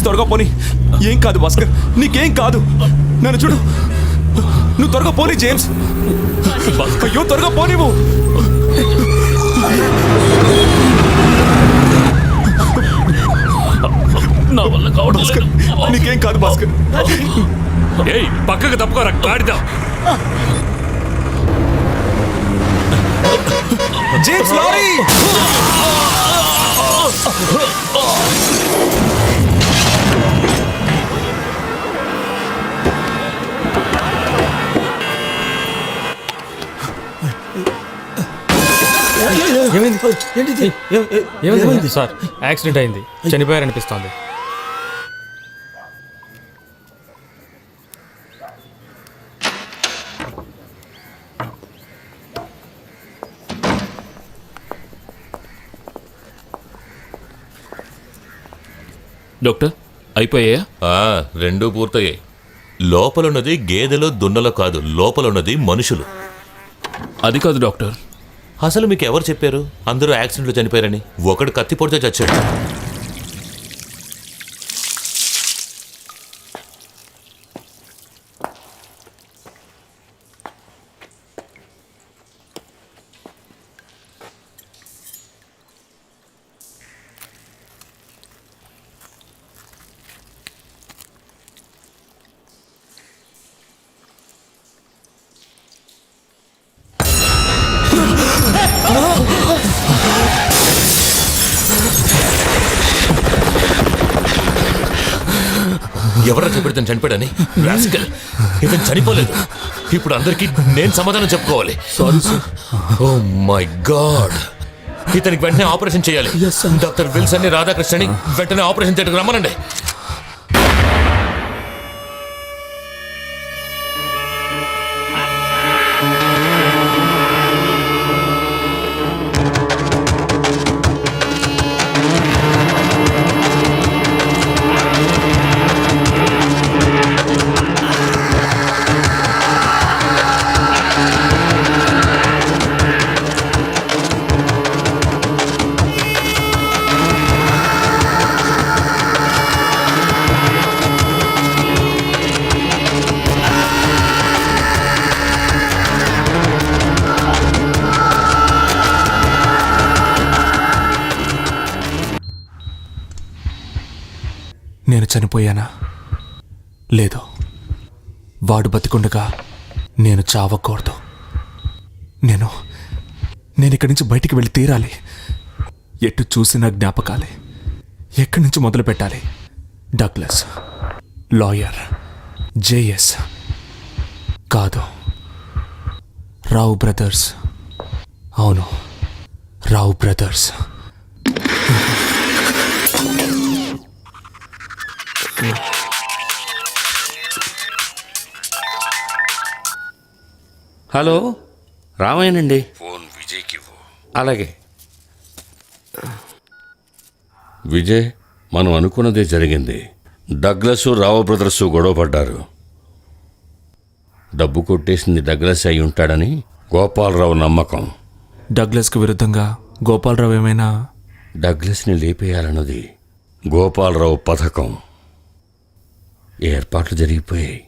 త్వరగా పోనీ. ఏం కాదు భాస్కర్, నీకేం కాదు. నన్ను చూడు, నువ్వు త్వరగా పోనీ జేమ్స్. అయ్యో త్వరగా పోనీవు. నా వల్ల కావడం భాస్కర్, నీకేం కాదు భాస్కర్. ఏయ్ పక్కకు తప్పుకోరా గాడిద. James lorry. ఏమైంది సార్? యాక్సిడెంట్ అయింది, చనిపోయారనిపిస్తోంది. డాక్టర్ అయిపోయాయా? రెండూ పూర్తయ్యాయి. లోపలున్నది గేదెలో దున్నలో కాదు, లోపలున్నది మనుషులు. అది కాదు డాక్టర్. అసలు మీకు ఎవరు చెప్పారు అందరూ యాక్సిడెంట్లో చనిపోయారని? ఒకడు కత్తిపోటుతో చచ్చాడు. ఎవరో చెప్పాడు ఇతను చనిపోయాడని? రాస్కల్, ఇతను చనిపోలేదు. ఇప్పుడు అందరికీ నేను సమాధానం చెప్పుకోవాలి. Sorry sir. Oh my God, ఇతనికి వెంటనే ఆపరేషన్ చేయాలి. డాక్టర్ విల్సన్ ని, రాధాకృష్ణని వెంటనే ఆపరేషన్ థియేటర్కి రమ్మనండి. నేను చనిపోయానా? లేదు, వాడు బతికుండగా నేను చావకూడదు. నేను ఇక్కడి నుంచి బయటికి వెళ్ళి తీరాలి. ఎటు చూసిన జ్ఞాపకాలే. ఎక్కడి నుంచి మొదలు పెట్టాలి? డగ్లస్, లాయర్, జేఎస్ కాదు, రావు బ్రదర్స్. అవును, రావు బ్రదర్స్. హలో, రామయ్యనండి. ఫోన్ విజయ్కి ఇవ్వు. అలాగే. విజయ్, మనం అనుకున్నదే జరిగింది. డగ్లస్, రావు బ్రదర్స్ గొడవ పడ్డారు. డబ్బు కొట్టేసింది డగ్లస్ అయి ఉంటాడని గోపాలరావు నమ్మకం. డగ్లస్కు విరుద్ధంగా గోపాలరావు ఏమైనా? డగ్లస్ని లేపేయాలన్నది గోపాలరావు పథకం. ఏర్పాట్లు జరిగిపోయాయి.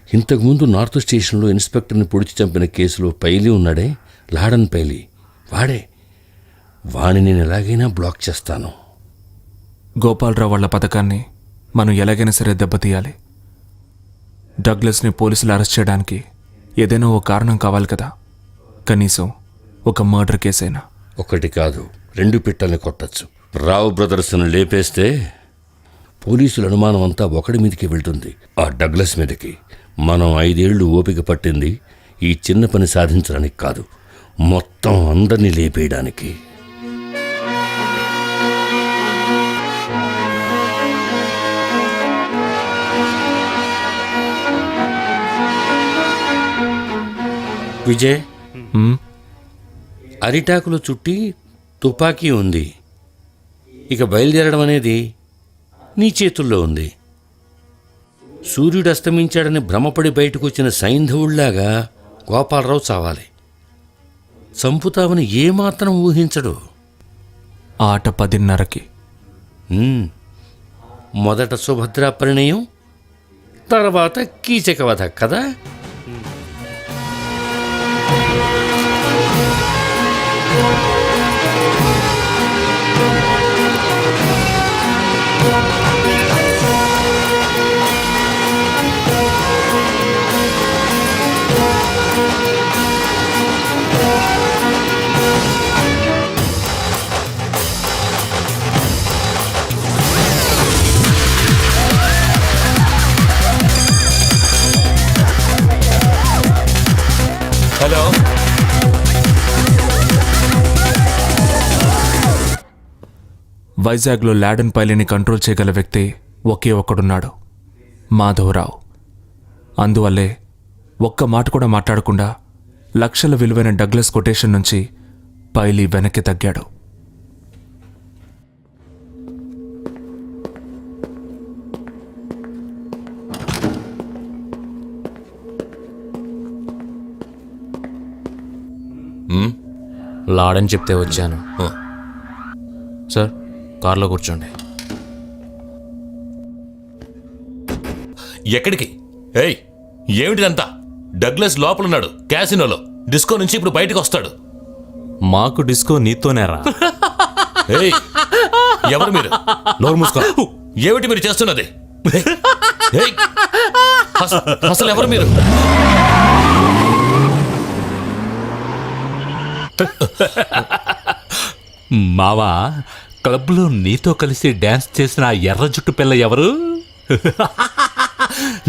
ఇంతకుముందు నార్త్ స్టేషన్లో ఇన్స్పెక్టర్ని పొడిచి చంపిన కేసులో పైలి ఉన్నాడే, లాడన్ పైలి, వాణ్ణి నేను ఎలాగైనా బ్లాక్ చేస్తాను. గోపాలరావు వాళ్ళ పథకాన్ని మనం ఎలాగైనా సరే దెబ్బతీయాలి. డగ్లస్ని పోలీసులు అరెస్ట్ చేయడానికి ఏదైనా ఓ కారణం కావాలి కదా. కనీసం ఒక మర్డర్ కేసైనా. ఒకటి కాదు, 2 పిట్టల్ని కొట్టచ్చు. రావు బ్రదర్స్ని లేపేస్తే పోలీసుల అనుమానం అంతా ఒకడి మీదకి వెళ్తుంది, ఆ డగ్లస్ మీదకి. మనం 5 ఏళ్లు ఓపిక పట్టింది ఈ చిన్న పని సాధించడానికి కాదు, మొత్తం అందరినీ లేపేయడానికి. విజయ్, అరిటాకులు చుట్టి తుపాకీ ఉంది. ఇక బయలుదేరడం అనేది నీ చేతుల్లో ఉంది. సూర్యుడు అస్తమించాడని భ్రమపడి బయటకు వచ్చిన సైంధవుళ్లాగా గోపాలరావు చావాలి. చంపుతావని ఏమాత్రం ఊహించడు. ఆట 10:30కి. మొదట సుభద్ర పరిణయం, తర్వాత కీచకవధ కదా? హలో, వైజాగ్లో లాడెన్ పైలిని కంట్రోల్ చేయగల వ్యక్తి ఒకే ఒక్కడున్నాడు, మాధవరావు. అందువల్లే ఒక్క మాట కూడా మాట్లాడకుండా లక్షల విలువైన డగ్లస్ కొటేషన్ నుంచి పైలి వెనక్కి తగ్గాడు. లాడని చెప్తే వచ్చాను. సార్, కార్లో కూర్చోండి. ఎక్కడికి? ఏయ్, ఏమిటిదంతా? డగ్లస్ లోపలున్నాడు క్యాసినోలో. డిస్కో నుంచి ఇప్పుడు బయటకు వస్తాడు. మాకు డిస్కో నీతోనేరా. ఏయ్, ఎవరు మీరు? నోరు మూసుకో. ఏమిటి మీరు చేస్తున్నది? ఏయ్, అసలు ఎవరు మీరు? మావా, క్లబ్లో నీతో కలిసి డాన్స్ చేసిన ఆ ఎర్ర జుట్టు పిల్ల ఎవరు?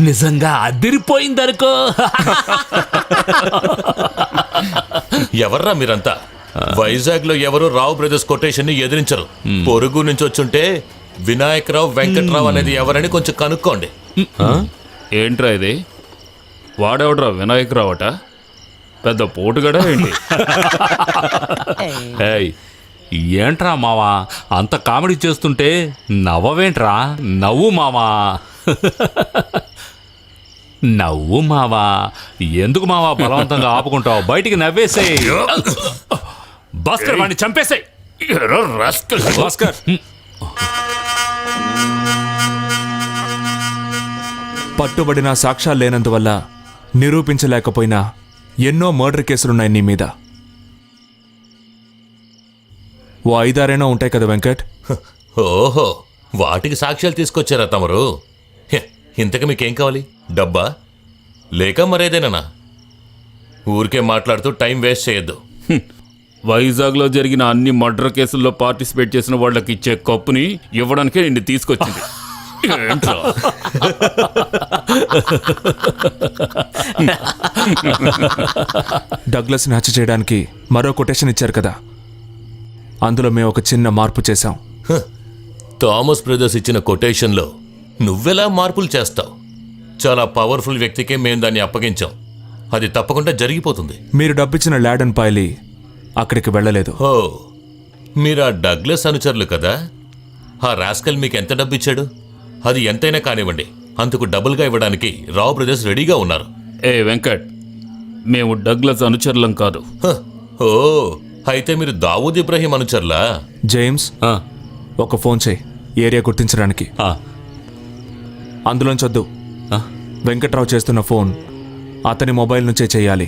నిజంగా అదిరిపోయిందనుకో. ఎవర్రా మీరంతా? వైజాగ్ లో ఎవరు రావు బ్రదర్స్ కొటేషన్ ని ఎదిరించరు. పొరుగు నుంచి వచ్చుంటే వినాయకరావు, వెంకట్రావు అనేది ఎవరని కొంచెం కనుక్కోండి. ఏంట్రా ఇది? వాడేవడ్రా వినాయకరావు అట? పెద్ద పోటుగడా ఏంటి? ఏయ్, ఏంట్రా మావా అంత కామెడీ చేస్తుంటే నవ్వవేంట్రా? నవ్వు మావా. నవ్వు మావా. ఎందుకు మావా బలవంతంగా ఆపుకుంటావు? బయటికి నవ్వేసేయ్. భాస్కర్, వాడిని చంపేసేయ్. భాస్కర్, పట్టుబడిన సాక్ష్యాలు లేనందువల్ల నిరూపించలేకపోయినా ఎన్నో మర్డర్ కేసులున్నాయి నీ మీద. ఓ 5-6 ఉంటాయి కదా వెంకట్? ఓహో, వాటికి సాక్ష్యాలు తీసుకొచ్చారా తమరు? ఇంతకు మీకేం కావాలి? డబ్బా లేక మరేదేనా? ఊరికే మాట్లాడుతూ టైం వేస్ట్ చేయొద్దు. వైజాగ్లో జరిగిన అన్ని మర్డర్ కేసుల్లో పార్టిసిపేట్ చేసిన వాళ్ళకి ఇచ్చే కప్పుని ఇవ్వడానికే నిన్ను తీసుకొచ్చింది. ఏంట్రా? డగ్లస్ని హత్య చేయడానికి మరో కొటేషన్ ఇచ్చారు కదా, అందులో మేము ఒక చిన్న మార్పు చేశాం. థామస్ బ్రదర్స్ ఇచ్చిన కొటేషన్లో నువ్వెలా మార్పులు చేస్తావు? చాలా పవర్ఫుల్ వ్యక్తికే మేము దాన్ని అప్పగించాం. అది తప్పకుండా జరిగిపోతుంది. మీరు డబ్బిచ్చిన లాడెన్ పైలి అక్కడికి వెళ్ళలేదు. ఓ, మీరు ఆ డగ్లస్ అనుచరులు కదా? ఆ రాస్కల్ మీకు ఎంత డబ్బిచ్చాడు? అది ఎంతైనా కానివ్వండి, అందుకు డబుల్గా ఇవ్వడానికి రావు బ్రదర్స్ రెడీగా ఉన్నారు. ఏ వెంకట్, మేము డగ్లస్ అనుచరులం కాదు. ఓ, అయితే మీరు దావూద్ ఇబ్రహీం అనుచరులా? జేమ్స్, ఒక ఫోన్ చేయి ఏరియా గుర్తించడానికి. అందులోంచి వద్దు, వెంకట్రావు చేస్తున్న ఫోన్ అతని మొబైల్ నుంచే చేయాలి.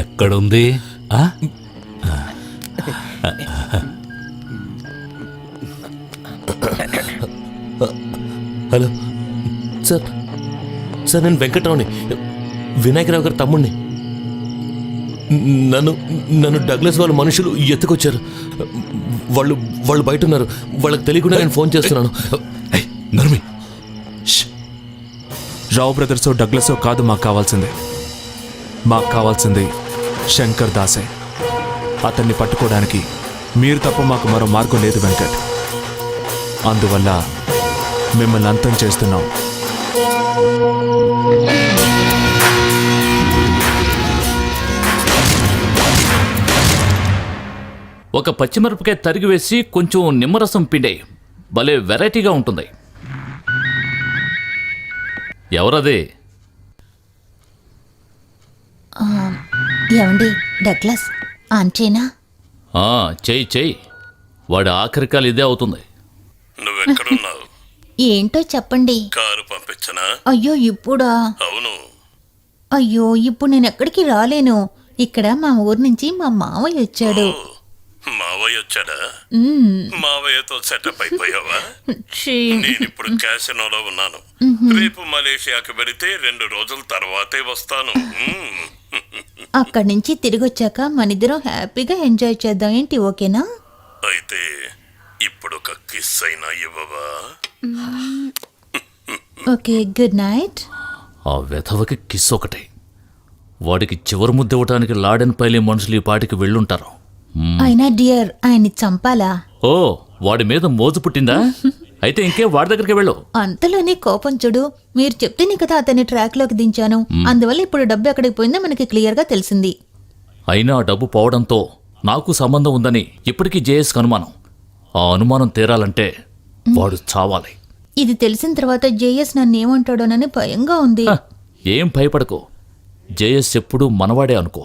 ఎక్కడుంది? Hello sir. సార్, నేను వెంకట్రావుని, వినాయకరావు గారి తమ్ముడిని. నన్ను డగ్లస్ వాళ్ళ మనుషులు ఎత్తుకొచ్చారు. వాళ్ళు బయట ఉన్నారు. వాళ్ళకి తెలియకుండా నేను ఫోన్ చేస్తున్నాను. నర్మి, రావు బ్రదర్సో డగ్లసో కాదు మాకు కావాల్సింది. మాకు కావాల్సింది శంకర్ దాసే. అతన్ని పట్టుకోవడానికి మీరు తప్ప మాకు మరో మార్గం లేదు వెంకట్. అందువల్ల మిమ్మల్ని అంతం చేస్తున్నాం. ఒక పచ్చిమిరపకాయ తరిగి వేసి కొంచెం నిమ్మరసం పిండే, భలే వెరైటీగా ఉంటుంది. ఎవరది? ఏమండి, డగ్లస్ ఆన్ చేయనా? చెయ్యి చెయ్యి. వాడి ఆఖరికాలు ఇదే అవుతుంది. నువ్వెక్కడున్నావు? ఏంటో చెప్పండి. కారు పంపించనా? అయ్యో ఇప్పుడా? అవును. అయ్యో ఇప్పుడు నేను ఎక్కడికి రాలేను. ఇక్కడ మా ఊరు నుంచి మా మావయ్య వచ్చాడు. మావయ్య వచ్చాడా? మ్మ్. మావయ్యతో సెటప్ అయిపోయావా? ఛీ. నేనిప్పుడు క్యాసినోలో ఉన్నాను. రేపు మలేషియాకి వెళితే 2 రోజుల తర్వాతే వస్తాను. అక్కడి నుంచి తిరిగి వచ్చాక మనిద్దరం హ్యాపీగా ఎంజాయ్ చేద్దాం. ఏంటి ఓకేనా? అయితే ఇప్పుడు ఒక కిస్ అయినా ఇవ్వవా? Okay good night. ఆ వెధవకి కిస్ ఒకటే. వాడికి చివరి ముద్ద ఇవ్వటానికి లాడెన్ పైలే మనుషులు ఈ పాటికి వెళ్ళుంటారు. అయినా డియర్ ఆయన్ని చంపాలా? ఓ, వాడి మీద మోజు పుట్టిందా? అయితే ఇంకే వాడి దగ్గరికి వెళ్ళు. అంతలోనే కోపం చూడు. మీరు చెప్తేనే కదా అతన్ని ట్రాక్ లోకి దించాను. అందువల్ల ఇప్పుడు డబ్బు ఎక్కడికి పోయిందో మనకి క్లియర్ గా తెలిసింది. అయినా ఆ డబ్బు పోవడంతో నాకు సంబంధం ఉందని ఇప్పటికీ జేఎస్కి అనుమానం. ఆ అనుమానం తీరాలంటే వాడు చావాలి. ఇది తెలిసిన తర్వాత జేఎస్ నన్ను ఏమంటాడోనని భయంగా ఉంది. హ, ఏం భయపడకు. జేఎస్ ఎప్పుడూ మనవాడే అనుకో.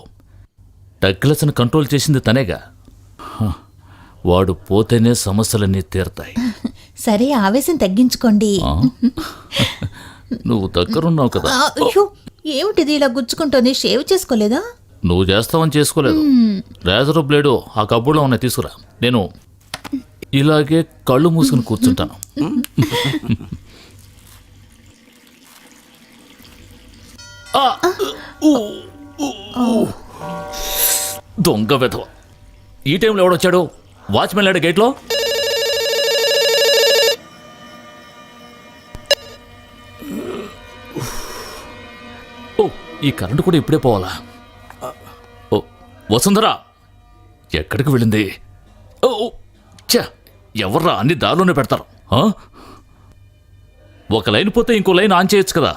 డగ్లస్ని కంట్రోల్ చేసింది తనేగా. హ, వాడు పోతేనే సమస్యలన్నీ తీరతాయి. సరే ఆవేశం తగ్గించుకోండి. ఆ? నువ్వు దగ్గరున్నావు కదా. అయ్యో ఏమిటిది ఇలా గుచ్చుకుంటోంది? షేవ్ చేసుకోలేదా? నువ్వు చేస్తావని చేసుకోలేదు. రేజర్ బ్లేడు ఆ కబ్బులో ఉన్నాయి, తీసుకురా. నేను ఇలాగే కళ్ళు మూసుకుని కూర్చుంటాను. ఆ! ఊ! ఊ! దొంగ వెధవ. ఈ టైంలో ఎవడొచ్చాడు? వాచ్మెన్ లేడా గేట్లో? ఓ, ఈ కరెంటు కూడా ఇప్పుడే పోవాలా? ఓ, వసుంధరా ఎక్కడికి వెళ్ళింది? ఓ చా, ఎవర్రా అన్ని దారిలోనే పెడతారు. ఆ? ఒక లైన్ పోతే ఇంకో లైన్ ఆన్ చేయొచ్చు కదా.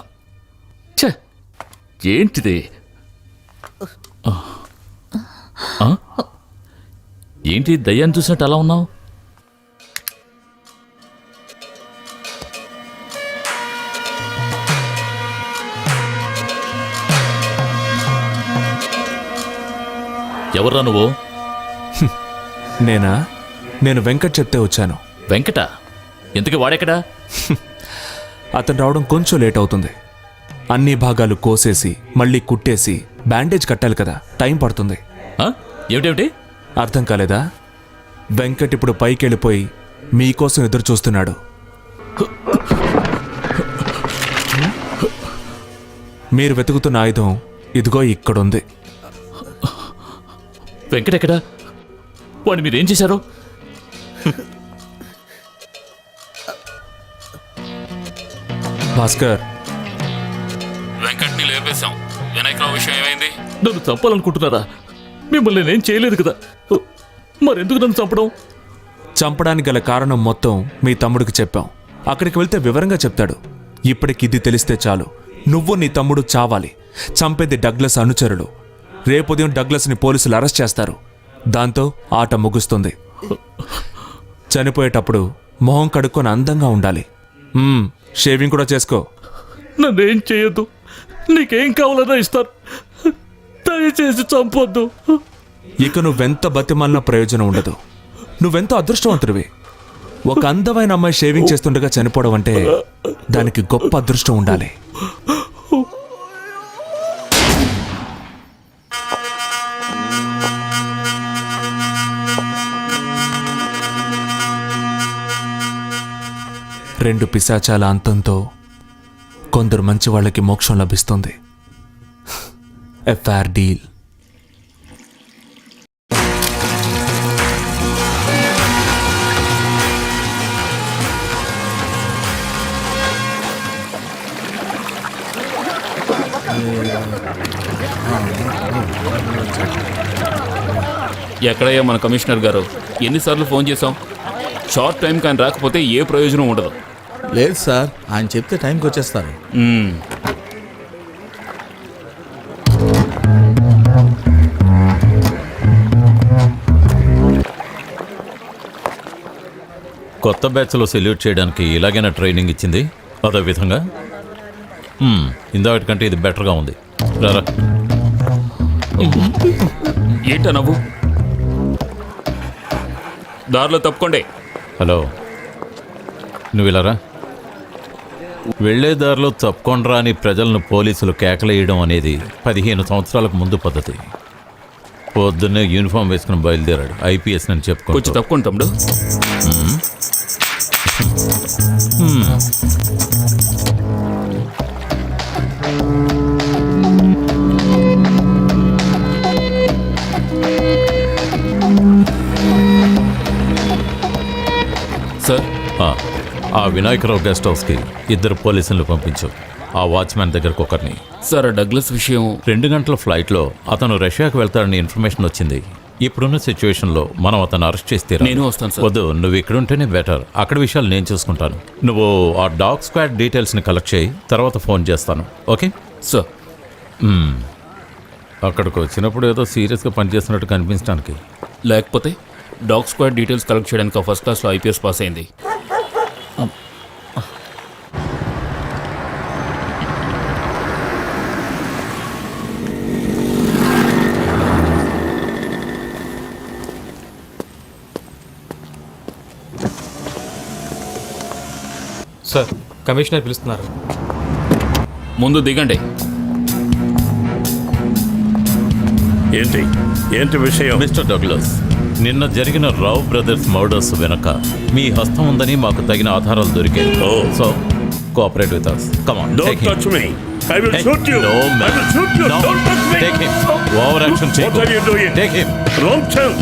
ఛ, ఏంటిది? ఆ? ఏంటి దయ్యాన్ని చూసినట్టు అలా ఉన్నావు? ఎవర్రా నువ్వు? నేనా? నేను వెంకట్ చెప్తే వచ్చాను. వెంకట? ఎందుకు వాడెక్కడా? అతను రావడం కొంచెం లేట్ అవుతుంది. అన్ని భాగాలు కోసేసి మళ్ళీ కుట్టేసి బ్యాండేజ్ కట్టాలి కదా, టైం పడుతుంది. ఆ? ఏమిటేమిటి? అర్థం కాలేదా? వెంకట్ ఇప్పుడు పైకి వెళ్ళిపోయి మీకోసం ఎదురు చూస్తున్నాడు. మీరు వెతుకుతున్న ఆయుధం ఇదిగో ఇక్కడుంది. వెంకటెక్కడా? వాడిని మీరేం చేశారు? భాస్కర్, వెంకట్ని లేపేశాం. వినాయకరావు విషయం ఏమైంది? నన్ను చంపాలనుకుంటున్నారా? మిమ్మల్ని నేనేం చేయలేదు కదా, మరెందుకు నన్ను చంపడం? చంపడానికి గల కారణం మొత్తం మీ తమ్ముడికి చెప్పాం. అక్కడికి వెళ్తే వివరంగా చెప్తాడు. ఇప్పటికి ఇది తెలిస్తే చాలు, నువ్వు నీ తమ్ముడు చావాలి. చంపేది డగ్లస్ అనుచరులు. రేపు ఉదయం డగ్లస్ని పోలీసులు అరెస్ట్ చేస్తారు. దాంతో ఆట ముగుస్తుంది. చనిపోయేటప్పుడు మొహం కడుక్కొని అందంగా ఉండాలి. షేవింగ్ కూడా చేసుకో. నన్నేం చేయొద్దు. నీకేం కావాలన్నా ఇస్తాను. దయచేసి చంపొద్దు. ఇక నువ్వెంత బతిమాలినా ప్రయోజనం ఉండదు. నువ్వెంతో అదృష్టవంతుడివి. ఒక అందమైన అమ్మాయి షేవింగ్ చేస్తుండగా చనిపోవడం అంటే దానికి గొప్ప అదృష్టం ఉండాలి. రెండు పిశాచాల అంతంతో కొందరు మంచి వాళ్ళకి మోక్షం లభిస్తుంది. ఎ ఫేర్ డీల్. ఎక్కడయ్యా మన కమిషనర్ గారు? ఎన్నిసార్లు ఫోన్ చేశాం? షార్ట్ టైం కానీ రాకపోతే ఏ ప్రయోజనం ఉండదు. లేదు సార్, ఆయన చెప్తే టైంకి వచ్చేస్తారు. కొత్త బ్యాచ్లో సెల్యూట్ చేయడానికి ఇలాగైనా ట్రైనింగ్ ఇచ్చింది? అదే విధంగా ఇందాకటికంటే ఇది బెటర్గా ఉంది. రారా. ఏంట నవ్వు? దారిలో తప్పుకోండి. హలో, నువ్వు ఇలారా. వెళ్లే దారిలో తప్పుకొండ్రా అని ప్రజలను పోలీసులు కేకలేయడం అనేది 15 సంవత్సరాలకు ముందు పద్ధతి. పొద్దున్నే యూనిఫామ్ వేసుకుని బయలుదేరాడు ఐపీఎస్ అని చెప్పుకో. కొంచెం తప్పుకోండి తమ్ముడు. సార్, ఆ వినాయకరావు గెస్ట్ హౌస్కి 2 పోలీసులను పంపించు. ఆ వాచ్మ్యాన్ దగ్గరకు ఒకరిని. సార్ డగ్లస్ విషయం 2 గంటల ఫ్లైట్లో అతను రష్యాకు వెళ్తాడని ఇన్ఫర్మేషన్ వచ్చింది. ఇప్పుడున్న సిచ్యువేషన్లో మనం అతను అరెస్ట్ చేస్తే నేను వస్తాను సార్. వద్దు, నువ్వు ఇక్కడ ఉంటేనే బెటర్. అక్కడ విషయాలు నేను చూసుకుంటాను. నువ్వు ఆ డాగ్ స్క్వాడ్ డీటెయిల్స్ని కలెక్ట్ చేయి, తర్వాత ఫోన్ చేస్తాను. Okay sir. అక్కడికి వచ్చినప్పుడు ఏదో సీరియస్గా పనిచేస్తున్నట్టు కనిపించడానికి. లేకపోతే డాగ్ స్క్వాడ్ డీటెయిల్స్ కలెక్ట్ చేయడానికి ఫస్ట్ క్లాస్లో ఐపీఎస్ పాస్ అయింది. సార్, కమిషనర్ పిలుస్తున్నారు. ముందు దిగండి. ఏంటి విషయం? మిస్టర్ డగ్లస్, నిన్న జరిగిన రావు బ్రదర్స్ మర్డర్స్ వెనక మీ హస్తం ఉందని మాకు తగిన ఆధారాలు దొరికాయి. So cooperate with us. Come on, take him. I will shoot you. No, man. I will shoot you. No. Don't touch me. Take him. Over action. What are you doing? Take him. Wrong turn.